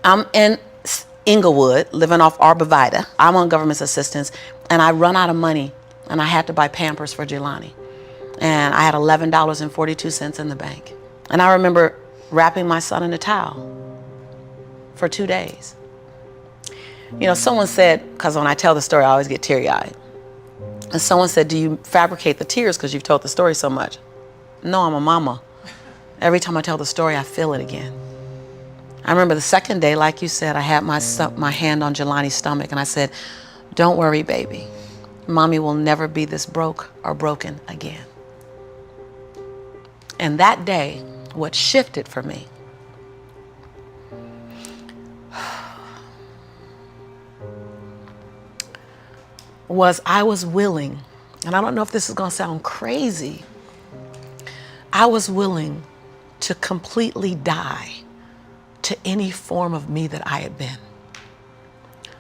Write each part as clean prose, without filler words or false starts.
I'm in Inglewood, living off Arborvitae. I'm on government assistance, and I run out of money, and I had to buy Pampers for Jelani. And I had $11.42 in the bank. And I remember wrapping my son in a towel for 2 days. You know, someone said, because when I tell the story, I always get teary-eyed. And someone said, do you fabricate the tears because you've told the story so much? No, I'm a mama. Every time I tell the story, I feel it again. I remember the second day, like you said, I had my hand on Jelani's stomach, and I said, don't worry, baby. Mommy will never be this broke or broken again. And that day, what shifted for me was I was willing, and I don't know if this is going to sound crazy, I was willing to completely die to any form of me that I had been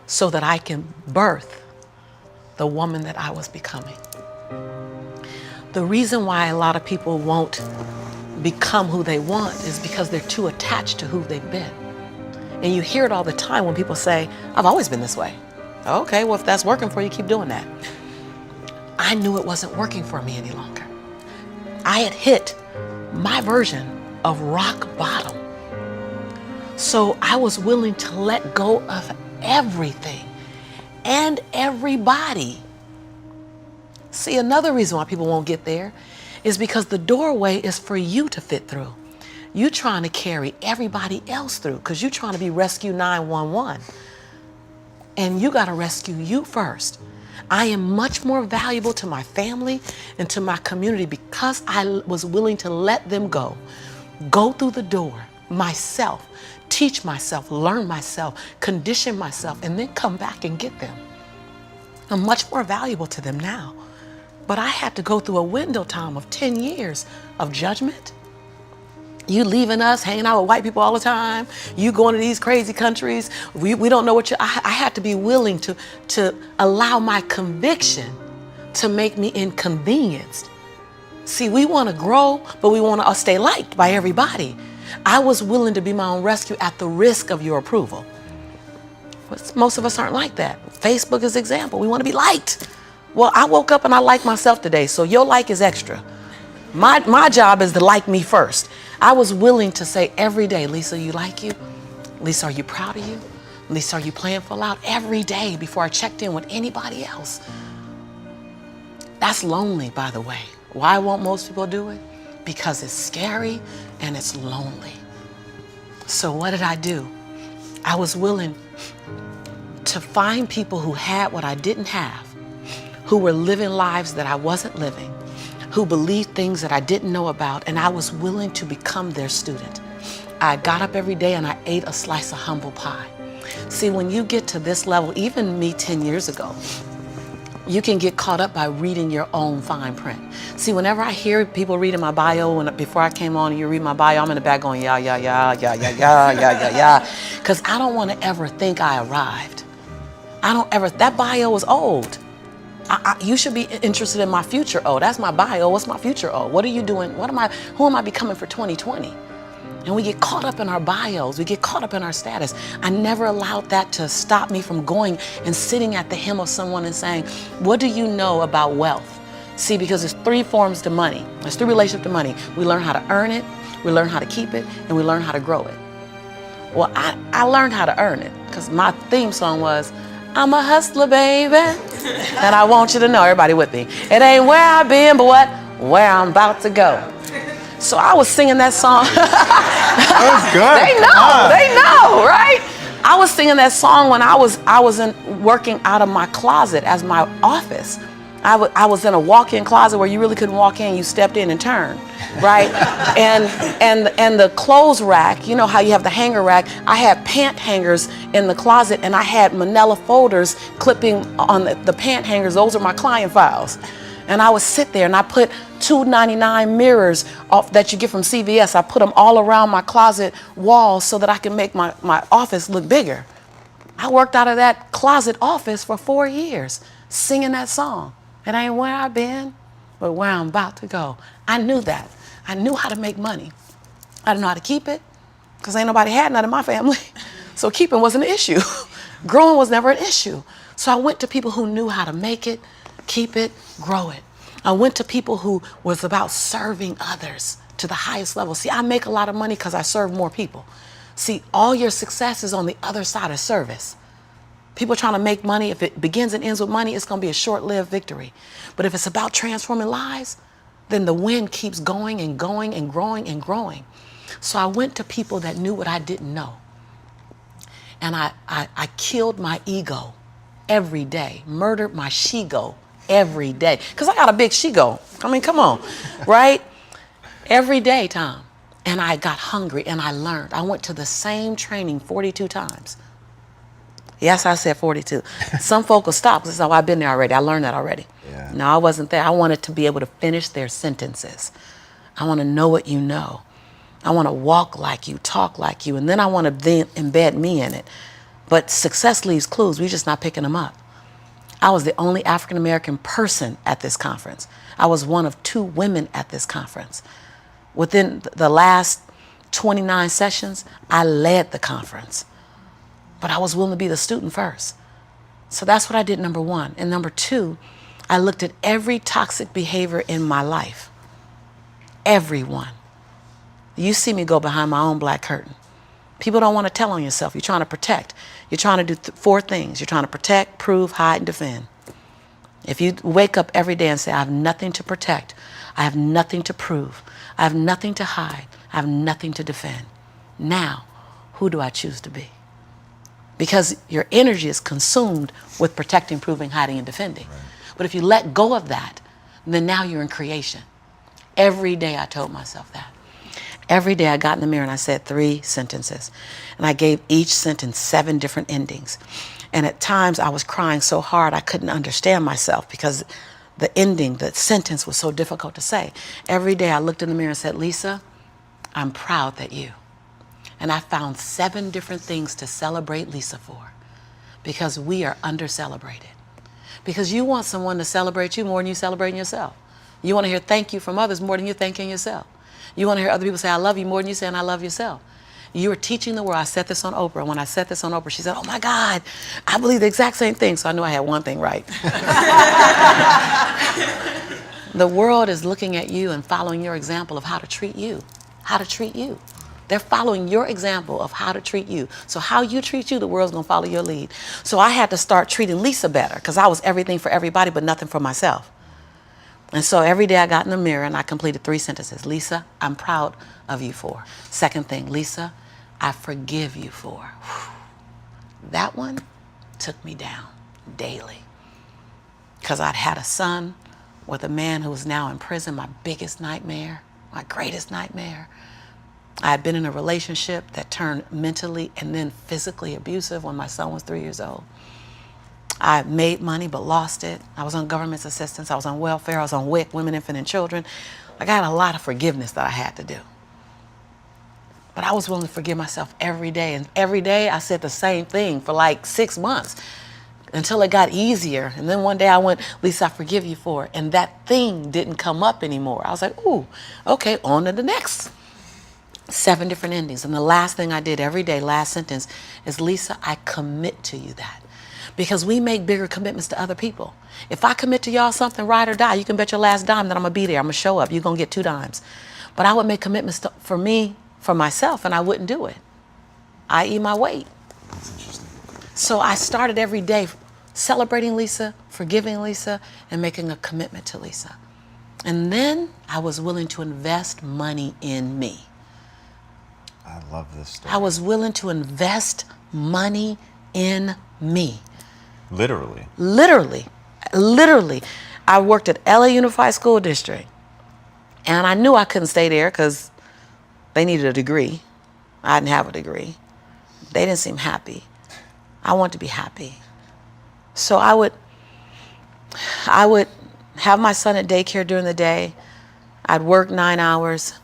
so that I can birth the woman that I was becoming. The reason why a lot of people won't become who they want is because they're too attached to who they've been. And you hear it all the time when people say, I've always been this way. Okay, well, if that's working for you, keep doing that. I knew it wasn't working for me any longer. I had hit my version of rock bottom. So I was willing to let go of everything and everybody. See, another reason why people won't get there is because the doorway is for you to fit through. You trying to carry everybody else through because you're trying to be Rescue 911. And you got to rescue you first. I am much more valuable to my family and to my community because I was willing to let them go through the door myself, teach myself, learn myself, condition myself, and then come back and get them. I'm much more valuable to them now. But I had to go through a window time of 10 years of judgment. You leaving us, hanging out with white people all the time. You going to these crazy countries. We don't know what you, I had to be willing to allow my conviction to make me inconvenienced. See, we want to grow, but we want to stay liked by everybody. I was willing to be my own rescue at the risk of your approval. But most of us aren't like that. Facebook is an example. We want to be liked. Well, I woke up and I like myself today, so your like is extra. My job is to like me first. I was willing to say every day, Lisa, you like you? Lisa, are you proud of you? Lisa, are you playing full out? Every day before I checked in with anybody else. That's lonely, by the way. Why won't most people do it? Because it's scary and it's lonely. So what did I do? I was willing to find people who had what I didn't have, who were living lives that I wasn't living, who believed things that I didn't know about, and I was willing to become their student. I got up every day and I ate a slice of humble pie. See, when you get to this level, even me 10 years ago, you can get caught up by reading your own fine print. See, whenever I hear people reading my bio, before I came on and you read my bio, I'm in the back going, yeah, yeah, yeah, yeah, yeah, yeah, yeah, yeah, yeah. Because I don't want to ever think I arrived. That bio is old. You should be interested in my future. Oh, that's my bio. What's my future? Oh, what are you doing? Who am I becoming for 2020? And we get caught up in our bios. We get caught up in our status. I never allowed that to stop me from going and sitting at the hem of someone and saying, what do you know about wealth? See, because there's 3 forms to money. There's 3 relationships to money. We learn how to earn it, we learn how to keep it, and we learn how to grow it. Well, I learned how to earn it because my theme song was, I'm a hustler, baby. And I want you to know, everybody with me, it ain't where I've been, but where I'm about to go. So I was singing that song. That was good. They know, right? I was singing that song when I was working out of my closet as my office. I was in a walk-in closet where you really couldn't walk in, you stepped in and turned, right? and the clothes rack, you know how you have the hanger rack, I had pant hangers in the closet and I had manila folders clipping on the pant hangers. Those are my client files. And I would sit there and I put $2.99 mirrors that you get from CVS. I put them all around my closet walls so that I can make my office look bigger. I worked out of that closet office for 4 years, singing that song. It ain't where I've been, but where I'm about to go. I knew that. I knew how to make money. I didn't know how to keep it, because ain't nobody had none in my family. So keeping wasn't an issue. Growing was never an issue. So I went to people who knew how to make it, keep it, grow it. I went to people who was about serving others to the highest level. See, I make a lot of money because I serve more people. See, all your success is on the other side of service. People trying to make money, if it begins and ends with money, it's going to be a short-lived victory. But if it's about transforming lives, then the wind keeps going and going and growing and growing. So I went to people that knew what I didn't know. And I killed my ego every day, murdered my she-go every day. Because I got a big she-go. I mean, come on, right? Every day, Tom. And I got hungry and I learned. I went to the same training 42 times. Yes, I said 42. Some folk will stop. This is how I've been there already. I learned that already. Yeah. No, I wasn't there. I wanted to be able to finish their sentences. I want to know what you know. I want to walk like you, talk like you, and then I want to then embed me in it. But success leaves clues. We're just not picking them up. I was the only African-American person at this conference. I was one of 2 women at this conference. Within the last 29 sessions, I led the conference. But I was willing to be the student first. So that's what I did, number 1. And number 2, I looked at every toxic behavior in my life. Everyone. You see me go behind my own black curtain. People don't want to tell on yourself. You're trying to protect. You're trying to do 4 things. You're trying to protect, prove, hide, and defend. If you wake up every day and say, I have nothing to protect, I have nothing to prove, I have nothing to hide, I have nothing to defend. Now, who do I choose to be? Because your energy is consumed with protecting, proving, hiding, and defending. Right. But if you let go of that, then now you're in creation. Every day I told myself that. Every day I got in the mirror and I said 3 sentences. And I gave each sentence 7 different endings. And at times I was crying so hard I couldn't understand myself because the ending, the sentence was so difficult to say. Every day I looked in the mirror and said, Lisa, I'm proud that you. And I found 7 different things to celebrate Lisa for, because we are under-celebrated. Because you want someone to celebrate you more than you celebrating yourself. You want to hear thank you from others more than you're thanking yourself. You want to hear other people say, I love you more than you saying I love yourself. You are teaching the world. I said this on Oprah. When I said this on Oprah, she said, oh my God, I believe the exact same thing. So I knew I had one thing right. The world is looking at you and following your example of how to treat you. How to treat you. They're following your example of how to treat you. So how you treat you, the world's going to follow your lead. So I had to start treating Lisa better because I was everything for everybody but nothing for myself. And so every day I got in the mirror and I completed 3 sentences. Lisa, I'm proud of you for. Second thing, Lisa, I forgive you for. Whew. That one took me down daily because I'd had a son with a man who was now in prison, my biggest nightmare, my greatest nightmare. I had been in a relationship that turned mentally and then physically abusive when my son was 3 years old. I made money but lost it. I was on government assistance. I was on welfare. I was on WIC, Women, Infant, and Children. I got a lot of forgiveness that I had to do. But I was willing to forgive myself every day. And every day I said the same thing for like 6 months until it got easier. And then one day I went, Lisa, I forgive you for it. And that thing didn't come up anymore. I was like, ooh, okay, on to the next. 7 different endings. And the last thing I did every day, last sentence, is Lisa, I commit to you that. Because we make bigger commitments to other people. If I commit to y'all something, ride or die, you can bet your last dime that I'm going to be there. I'm going to show up. You're going to get 2 dimes. But I would make commitments for me, for myself, and I wouldn't do it. I eat my weight. That's interesting. So I started every day celebrating Lisa, forgiving Lisa, and making a commitment to Lisa. And then I was willing to invest money in me. I love this story. I was willing to invest money in me. Literally. Literally. I worked at LA Unified School District. And I knew I couldn't stay there because they needed a degree. I didn't have a degree. They didn't seem happy. I wanted to be happy. So I would have my son at daycare during the day. I'd work 9 hours.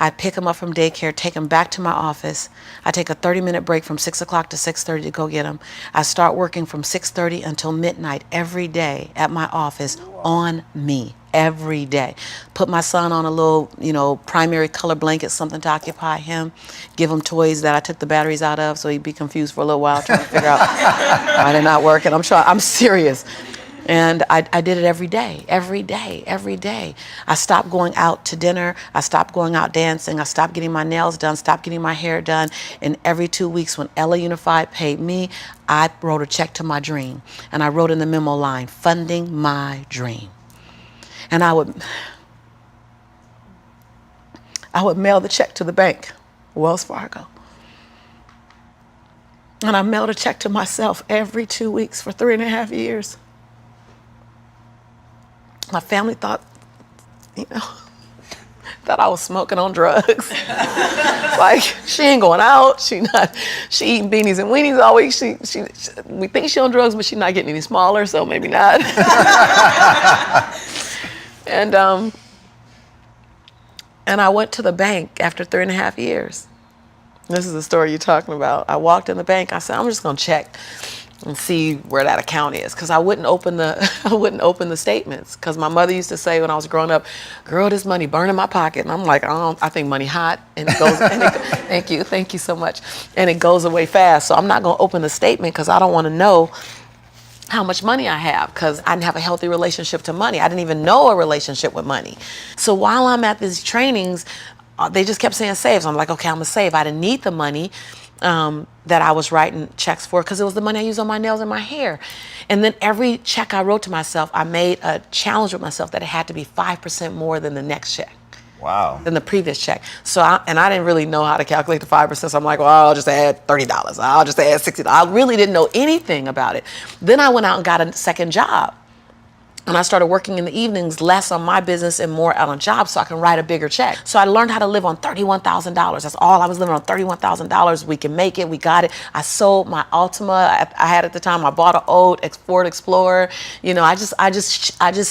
I pick him up from daycare, take him back to my office. I take a 30-minute break from 6 o'clock to 6:30 to go get him. I start working from 6:30 until midnight every day at my office on me. Every day. Put my son on a little, primary color blanket, something to occupy him. Give him toys that I took the batteries out of so he'd be confused for a little while trying to figure out why they're not working. I'm serious. And I did it every day, every day, every day. I stopped going out to dinner. I stopped going out dancing. I stopped getting my nails done, stopped getting my hair done. And every 2 weeks when Ella Unified paid me, I wrote a check to my dream. And I wrote in the memo line, funding my dream. And I would mail the check to the bank, Wells Fargo. And I mailed a check to myself every 2 weeks for 3.5 years. My family thought I was smoking on drugs. Like, she ain't going out. She eating beanies and weenies all week. We think she on drugs, but she's not getting any smaller, so maybe not. And I went to the bank after 3.5 years. This is the story you're talking about. I walked in the bank. I said, I'm just gonna check and see where that account is, because I wouldn't open the statements, because my mother used to say when I was growing up, girl, this money burn in my pocket. And I'm like, I think money hot, and it goes. Thank you so much, and it goes away fast. So I'm not gonna open the statement because I don't want to know how much money I have, because I didn't have a healthy relationship to money. I didn't even know a relationship with money. So while I'm at these trainings, they just kept saying save. So I'm like, okay, I'm gonna save. I didn't need the money that I was writing checks for, because it was the money I used on my nails and my hair. And then every check I wrote to myself, I made a challenge with myself that it had to be 5% more than the next check. Wow. Than the previous check. So I didn't really know how to calculate the 5%. So I'm like, well, I'll just add $30. I'll just add $60. I really didn't know anything about it. Then I went out and got a second job. And I started working in the evenings, less on my business and more out on jobs, so I can write a bigger check. So I learned how to live on $31,000. That's all I was living on, $31,000. We can make it. We got it. I sold my Altima I had at the time. I bought an old Ford Explorer. I just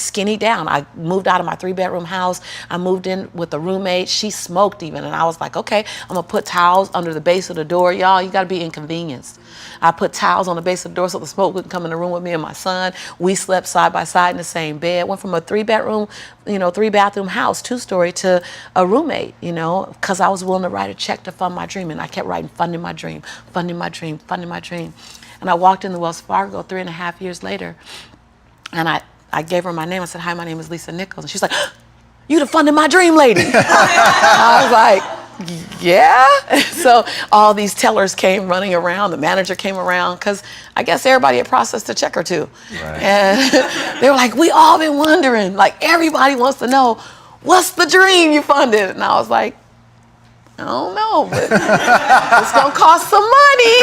skinnied down. I moved out of my 3-bedroom house. I moved in with a roommate. She smoked even, and I was like, okay, I'm gonna put towels under the base of the door. Y'all, you gotta be inconvenienced. I put towels on the base of the door so the smoke wouldn't come in the room with me and my son. We slept side by side in the same bed. Went from a 3-bedroom, 3-bathroom house, 2-story, to a roommate, because I was willing to write a check to fund my dream. And I kept writing, funding my dream, funding my dream, funding my dream. And I walked in the Wells Fargo 3.5 years later, and I gave her my name. I said, hi, my name is Lisa Nichols. And she's like, you the funding my dream lady. I was like, yeah. So all these tellers came running around. The manager came around, because I guess everybody had processed a check or two. Right. And they were like, we all been wondering, like, everybody wants to know, what's the dream you funded? And I was like, I don't know, but it's gonna cost some money.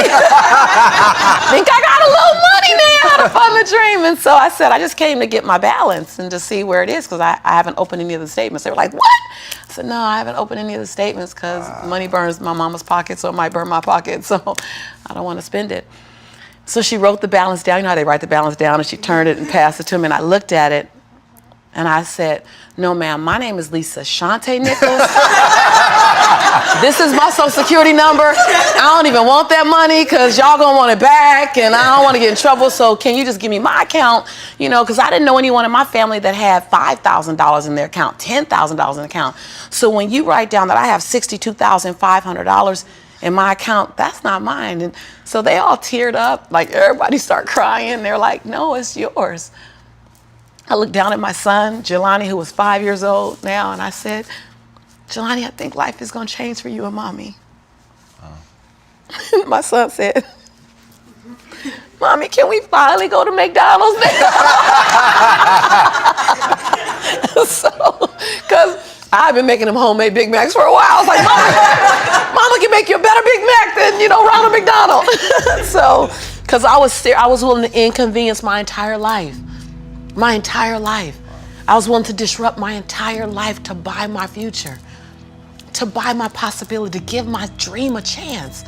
Think I got a little money now to fund the dream. And so I said, I just came to get my balance and to see where it is, because I haven't opened any of the statements. They were like, what? I said, no, I haven't opened any of the statements, because money burns my mama's pocket, so it might burn my pocket, so I don't want to spend it. So she wrote the balance down. You know how they write the balance down, and she turned it and passed it to me, and I looked at it, and I said, no, ma'am, my name is Lisa Shante Nichols. This is my social security number. I don't even want that money, because y'all gonna want it back, and I don't want to get in trouble, so can you just give me my account? Because I didn't know anyone in my family that had $5,000 in their account, $10,000 in the account. So when you write down that I have $62,500 in my account, that's not mine. And so they all teared up, like everybody started crying. They're like, no, it's yours. I looked down at my son, Jelani, who was 5 years old now, and I said, Jelani, I think life is gonna change for you and mommy. Oh. My son said, Mommy, can we finally go to McDonald's now? Because I've been making them homemade Big Macs for a while. I was like, Mama can make you a better Big Mac than, Ronald McDonald. So, because I was willing to inconvenience my entire life. My entire life. I was willing to disrupt my entire life to buy my future, to buy my possibility, to give my dream a chance.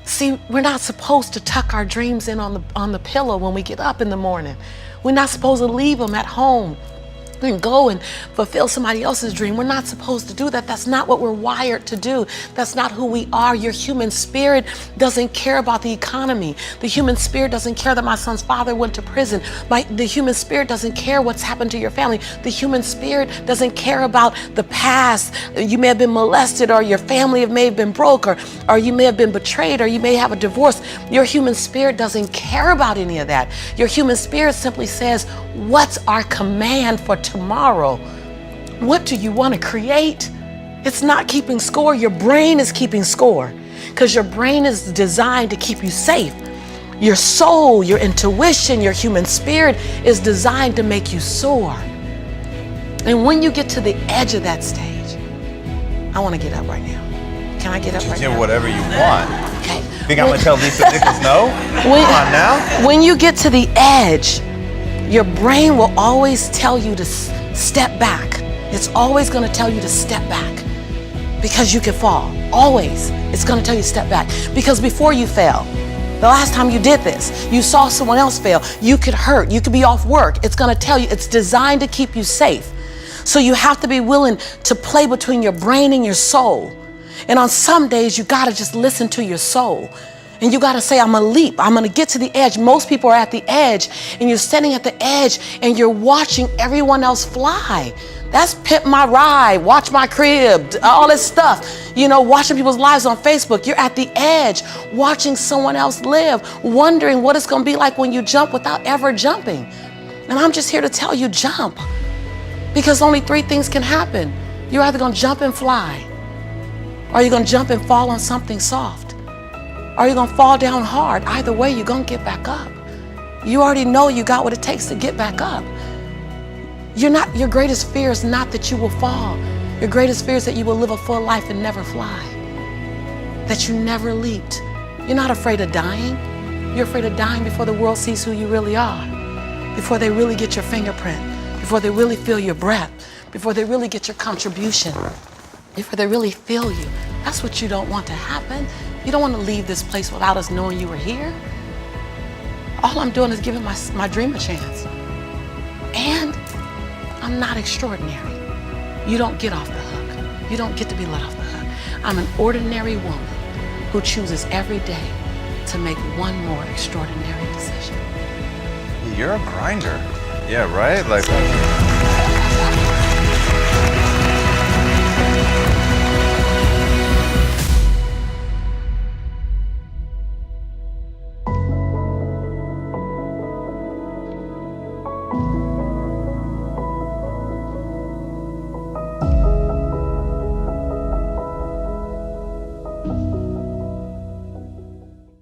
See, we're not supposed to tuck our dreams in on the pillow when we get up in the morning. We're not supposed to leave them at home and go and fulfill somebody else's dream. We're not supposed to do that. That's not what we're wired to do. That's not who we are. Your human spirit doesn't care about the economy. The human spirit doesn't care that my son's father went to prison. The human spirit doesn't care what's happened to your family. The human spirit doesn't care about the past. You may have been molested, or your family may have been broke, or you may have been betrayed, or you may have a divorce. Your human spirit doesn't care about any of that. Your human spirit simply says, what's our command for tomorrow? What do you want to create? It's not keeping score. Your brain is keeping score, because your brain is designed to keep you safe. Your soul, your intuition, your human spirit is designed to make you soar. And when you get to the edge of that stage, I want to get up right now. Can I get up right now? Do whatever you want. Okay. Think I'm gonna tell Lisa Nichols no? Come on now. When you get to the edge, your brain will always tell you to step back. It's always going to tell you to step back, because you can fall. Always. It's going to tell you to step back, because before you fell, the last time you did this, you saw someone else fail. You could hurt. You could be off work. It's going to tell you. It's designed to keep you safe. So you have to be willing to play between your brain and your soul. And on some days, you got to just listen to your soul. And you got to say, I'm going to leap. I'm going to get to the edge. Most people are at the edge, and you're standing at the edge and you're watching everyone else fly. That's Pimp My Ride, Watch My Crib, all this stuff. You know, watching people's lives on Facebook. You're at the edge, watching someone else live, wondering what it's going to be like when you jump without ever jumping. And I'm just here to tell you, jump. Because only three things can happen. You're either going to jump and fly, or you're going to jump and fall on something soft, or you're going to fall down hard. Either way, you're going to get back up. You already know you got what it takes to get back up. Your greatest fear is not that you will fall. Your greatest fear is that you will live a full life and never fly, that you never leaped. You're not afraid of dying. You're afraid of dying before the world sees who you really are, before they really get your fingerprint, before they really feel your breath, before they really get your contribution, before they really feel you. That's what you don't want to happen. You don't want to leave this place without us knowing you were here. All I'm doing is giving my dream a chance. And I'm not extraordinary. You don't get off the hook. You don't get to be let off the hook. I'm an ordinary woman who chooses every day to make one more extraordinary decision. You're a grinder. Yeah, right? Like